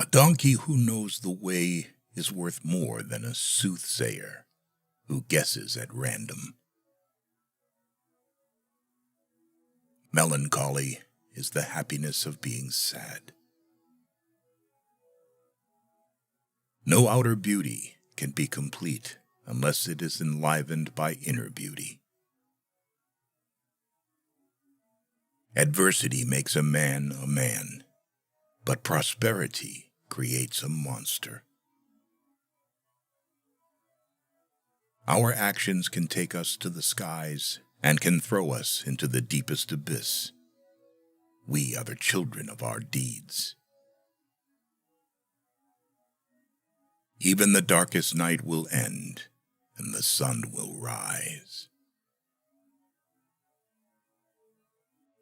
A donkey who knows the way is worth more than a soothsayer who guesses at random. Melancholy is the happiness of being sad. No outer beauty can be complete unless it is enlivened by inner beauty. Adversity makes a man, but prosperity creates a monster. Our actions can take us to the skies and can throw us into the deepest abyss. We are the children of our deeds. Even the darkest night will end, and the sun will rise.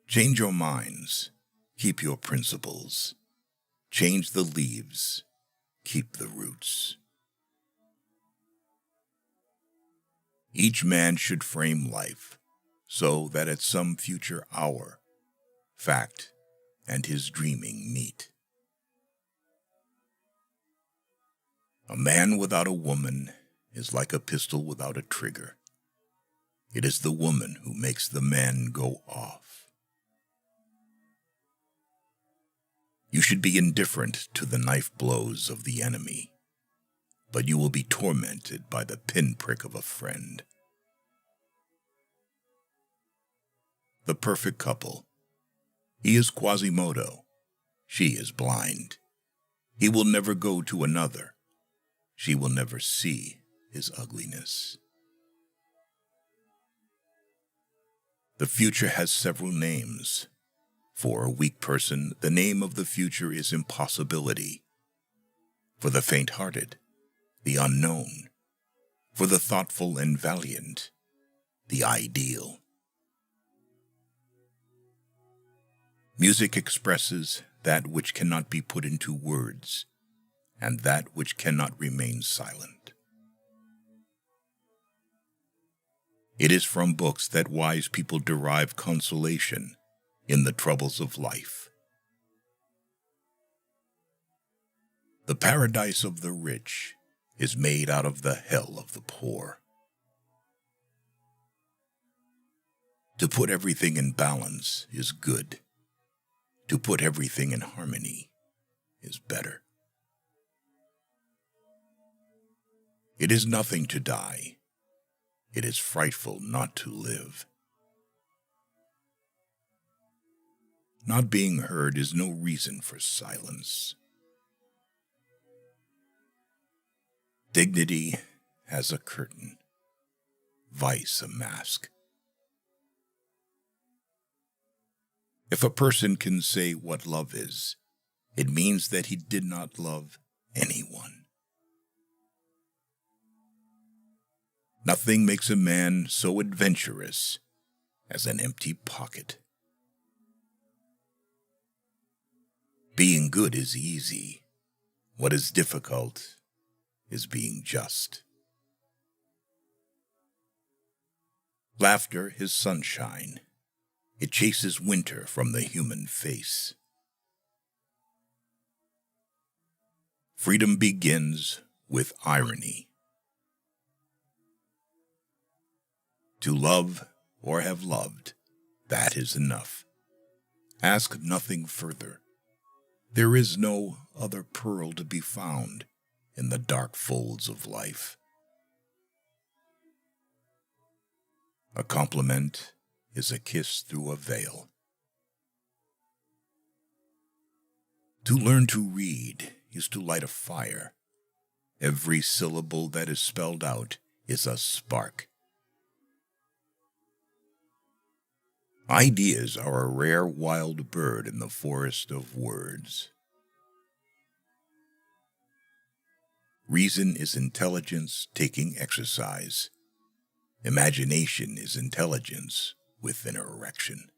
Change your minds, keep your principles. Change the leaves, keep the roots. Each man should frame life so that at some future hour, fact and his dreaming meet. A man without a woman is like a pistol without a trigger. It is the woman who makes the man go off. You should be indifferent to the knife blows of the enemy, but you will be tormented by the pinprick of a friend. The perfect couple. He is Quasimodo. She is blind. He will never go to another. She will never see his ugliness. The future has several names. For a weak person, the name of the future is impossibility. For the faint-hearted, the unknown. For the thoughtful and valiant, the ideal. Music expresses that which cannot be put into words, and that which cannot remain silent. It is from books that wise people derive consolation in the troubles of life. The paradise of the rich is made out of the hell of the poor. To put everything in balance is good. To put everything in harmony is better. It is nothing to die. It is frightful not to live. Not being heard is no reason for silence. Dignity has a curtain, vice a mask. If a person can say what love is, it means that he did not love anyone. Nothing makes a man so adventurous as an empty pocket. Being good is easy. What is difficult is being just. Laughter is sunshine. It chases winter from the human face. Freedom begins with irony. To love or have loved, that is enough. Ask nothing further. There is no other pearl to be found in the dark folds of life. A compliment is a kiss through a veil. To learn to read is to light a fire. Every syllable that is spelled out is a spark. Ideas are a rare wild bird in the forest of words. Reason is intelligence taking exercise. Imagination is intelligence with an erection.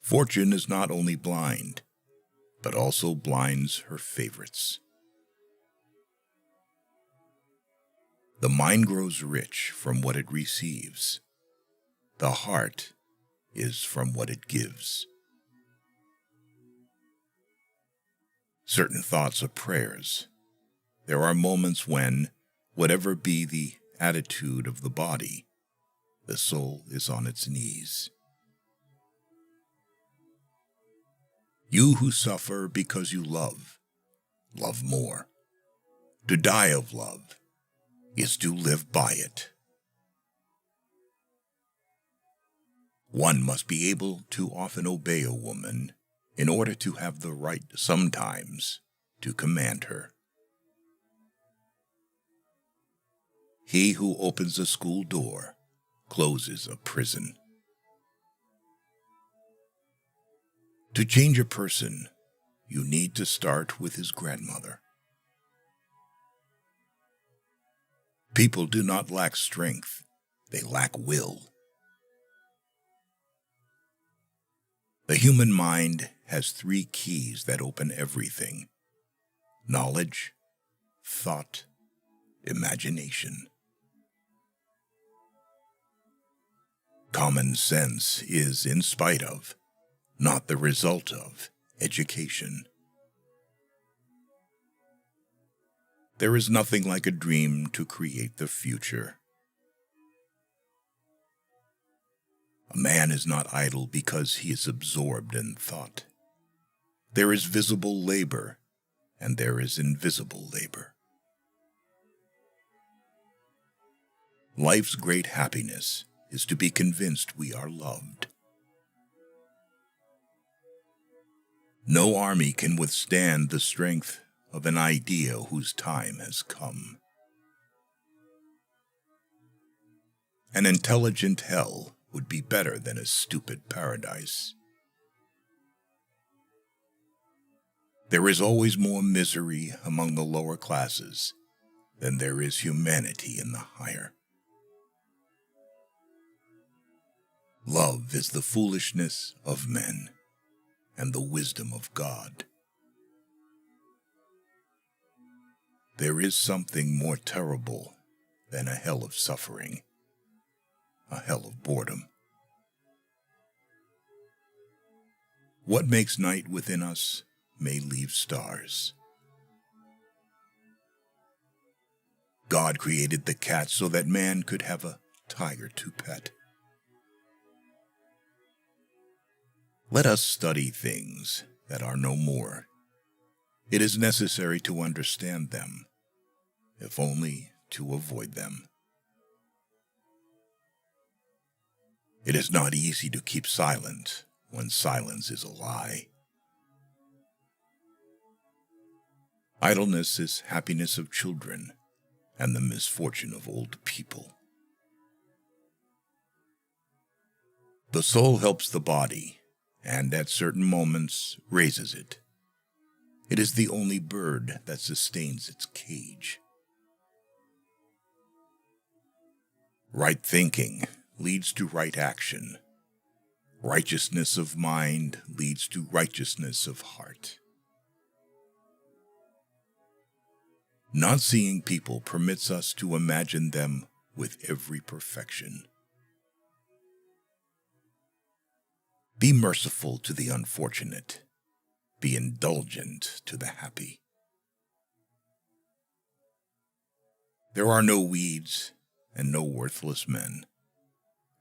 Fortune is not only blind, but also blinds her favorites. The mind grows rich from what it receives. The heart is from what it gives. Certain thoughts are prayers. There are moments when, whatever be the attitude of the body, the soul is on its knees. You who suffer because you love, love more. To die of love is to live by it. One must be able to often obey a woman in order to have the right sometimes to command her. He who opens a school door closes a prison. To change a person, you need to start with his grandmother. People do not lack strength, they lack will. The human mind has 3 keys that open everything: knowledge, thought, imagination. Common sense is in spite of, not the result of, education. There is nothing like a dream to create the future. A man is not idle because he is absorbed in thought. There is visible labor, and there is invisible labor. Life's great happiness is to be convinced we are loved. No army can withstand the strength of an idea whose time has come. An intelligent hell would be better than a stupid paradise. There is always more misery among the lower classes than there is humanity in the higher. Love is the foolishness of men and the wisdom of God. There is something more terrible than a hell of suffering, a hell of boredom. What makes night within us may leave stars. God created the cat so that man could have a tiger to pet. Let us study things that are no more. It is necessary to understand them, if only to avoid them. It is not easy to keep silent when silence is a lie. Idleness is happiness of children and the misfortune of old people. The soul helps the body, and at certain moments raises it. It is the only bird that sustains its cage. Right thinking leads to right action. Righteousness of mind leads to righteousness of heart. Not seeing people permits us to imagine them with every perfection. Be merciful to the unfortunate. Be indulgent to the happy. There are no weeds and no worthless men.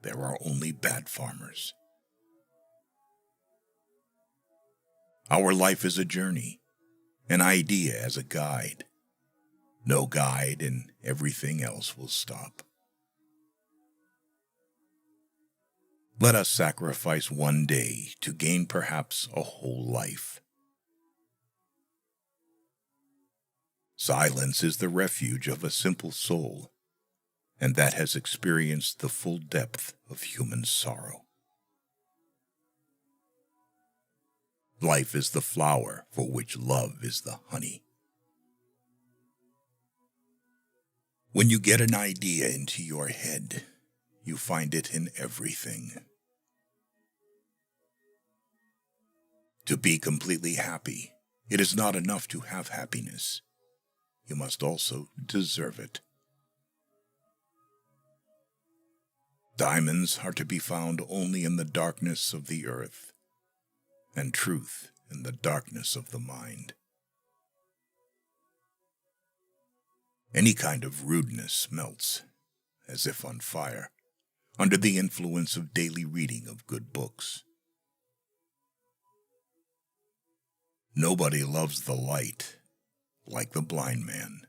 There are only bad farmers. Our life is a journey, an idea as a guide. No guide and everything else will stop. Let us sacrifice one day to gain perhaps a whole life. Silence is the refuge of a simple soul, and that has experienced the full depth of human sorrow. Life is the flower for which love is the honey. When you get an idea into your head, you find it in everything. To be completely happy, it is not enough to have happiness. You must also deserve it. Diamonds are to be found only in the darkness of the earth, and truth in the darkness of the mind. Any kind of rudeness melts, as if on fire, under the influence of daily reading of good books. Nobody loves the light like the blind man.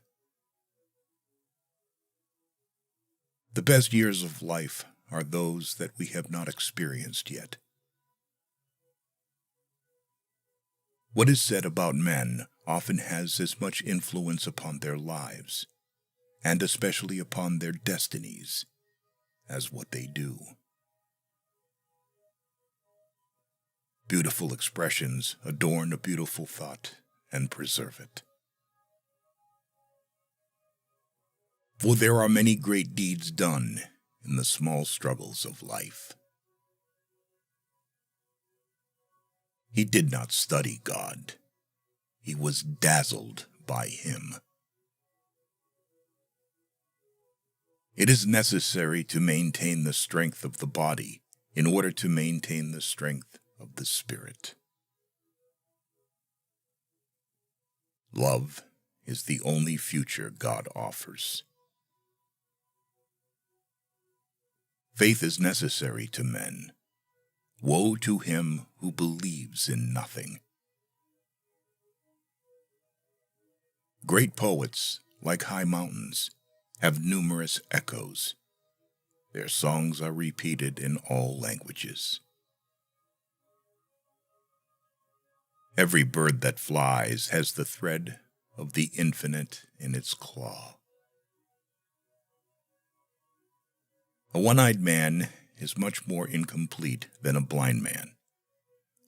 The best years of life are those that we have not experienced yet. What is said about men often has as much influence upon their lives, and especially upon their destinies, as what they do. Beautiful expressions adorn a beautiful thought and preserve it. For there are many great deeds done in the small struggles of life. He did not study God. He was dazzled by him. It is necessary to maintain the strength of the body in order to maintain the strength of the spirit. Love is the only future God offers. Faith is necessary to men. Woe to him who believes in nothing. Great poets, like high mountains, have numerous echoes. Their songs are repeated in all languages. Every bird that flies has the thread of the infinite in its claw. A one-eyed man is much more incomplete than a blind man,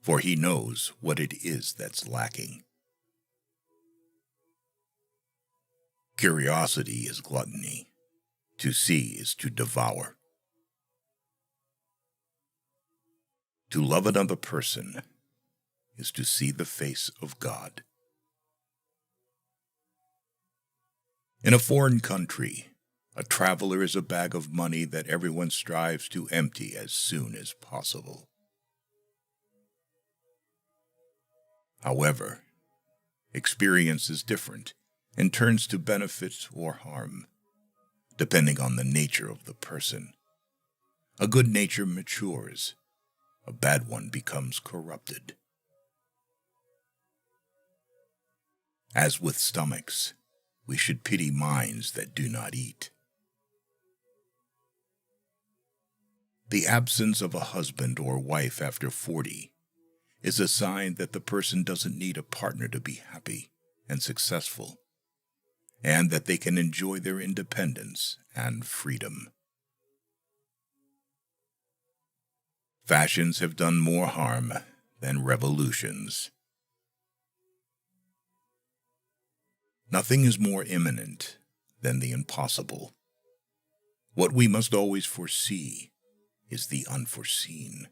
for he knows what it is that's lacking. Curiosity is gluttony. To see is to devour. To love another person is to see the face of God. In a foreign country, a traveler is a bag of money that everyone strives to empty as soon as possible. However, experience is different and turns to benefit or harm, depending on the nature of the person. A good nature matures, a bad one becomes corrupted. As with stomachs, we should pity minds that do not eat. The absence of a husband or wife after 40 is a sign that the person doesn't need a partner to be happy and successful, and that they can enjoy their independence and freedom. Fashions have done more harm than revolutions. Nothing is more imminent than the impossible. What we must always foresee is the unforeseen.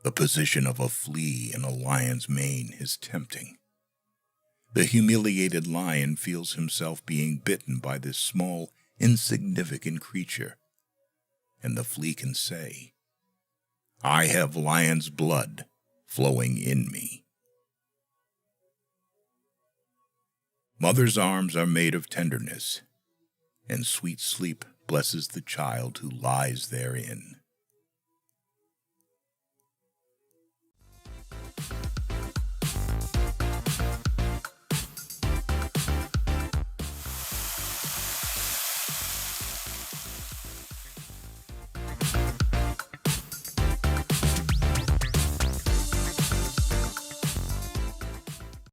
The position of a flea in a lion's mane is tempting. The humiliated lion feels himself being bitten by this small, insignificant creature, and the flea can say, "I have lion's blood flowing in me." Mother's arms are made of tenderness, and sweet sleep blesses the child who lies therein.